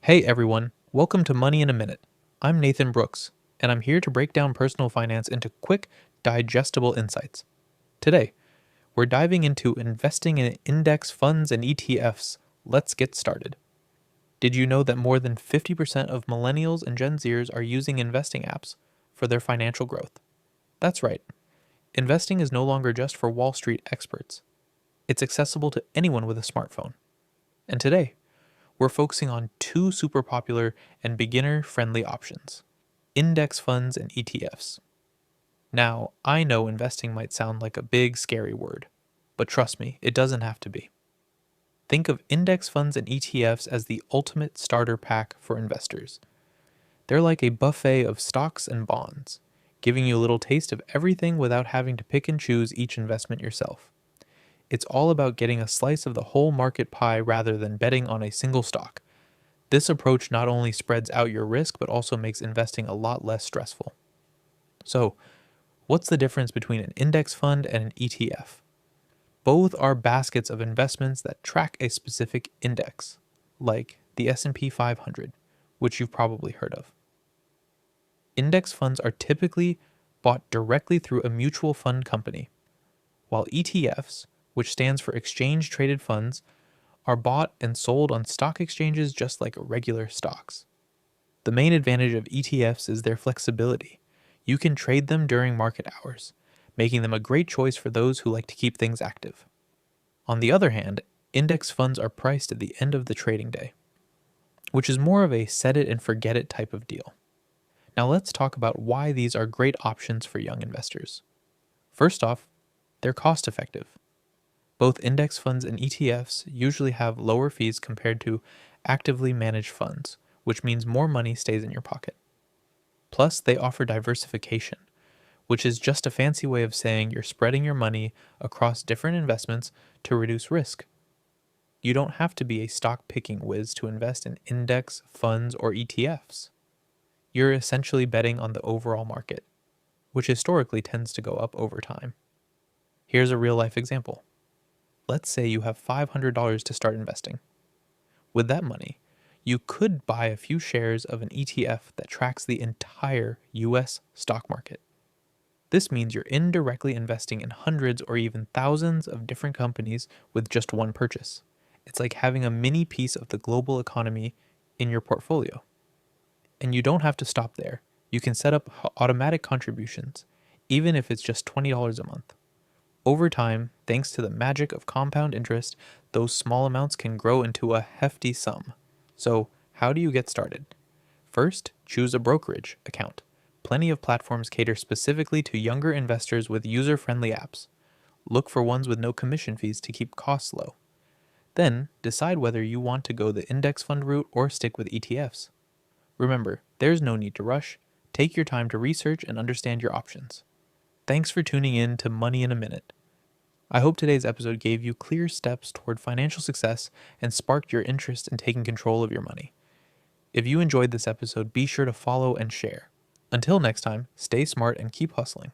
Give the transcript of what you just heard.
Hey everyone, welcome to Money in a Minute. I'm Nathan Brooks, and I'm here to break down personal finance into quick, digestible insights. Today, we're diving into investing in index funds and ETFs. Let's get started. Did you know that more than 50% of millennials and Gen Zers are using investing apps for their financial growth? That's right. Investing is no longer just for Wall Street experts. It's accessible to anyone with a smartphone. And today, we're focusing on two super popular and beginner-friendly options: index funds and ETFs. Now, I know investing might sound like a big, scary word, but trust me, it doesn't have to be. Think of index funds and ETFs as the ultimate starter pack for investors. They're like a buffet of stocks and bonds, giving you a little taste of everything without having to pick and choose each investment yourself. It's all about getting a slice of the whole market pie rather than betting on a single stock. This approach not only spreads out your risk, but also makes investing a lot less stressful. So, what's the difference between an index fund and an ETF? Both are baskets of investments that track a specific index, like the S&P 500, which you've probably heard of. Index funds are typically bought directly through a mutual fund company, while ETFs, which stands for exchange traded funds, are bought and sold on stock exchanges just like regular stocks. The main advantage of ETFs is their flexibility. You can trade them during market hours, making them a great choice for those who like to keep things active. On the other hand, index funds are priced at the end of the trading day, which is more of a set it and forget it type of deal. Now let's talk about why these are great options for young investors. First off, they're cost effective. Both index funds and ETFs usually have lower fees compared to actively managed funds, which means more money stays in your pocket. Plus, they offer diversification, which is just a fancy way of saying you're spreading your money across different investments to reduce risk. You don't have to be a stock picking whiz to invest in index funds or ETFs. You're essentially betting on the overall market, which historically tends to go up over time. Here's a real life example. Let's say you have $500 to start investing. With that money, you could buy a few shares of an ETF that tracks the entire US stock market. This means you're indirectly investing in hundreds or even thousands of different companies with just one purchase. It's like having a mini piece of the global economy in your portfolio. And you don't have to stop there. You can set up automatic contributions, even if it's just $20 a month. Over time, thanks to the magic of compound interest, those small amounts can grow into a hefty sum. So, how do you get started? First, choose a brokerage account. Plenty of platforms cater specifically to younger investors with user-friendly apps. Look for ones with no commission fees to keep costs low. Then, decide whether you want to go the index fund route or stick with ETFs. Remember, there's no need to rush. Take your time to research and understand your options. Thanks for tuning in to Money in a Minute. I hope today's episode gave you clear steps toward financial success and sparked your interest in taking control of your money. If you enjoyed this episode, be sure to follow and share. Until next time, stay smart and keep hustling.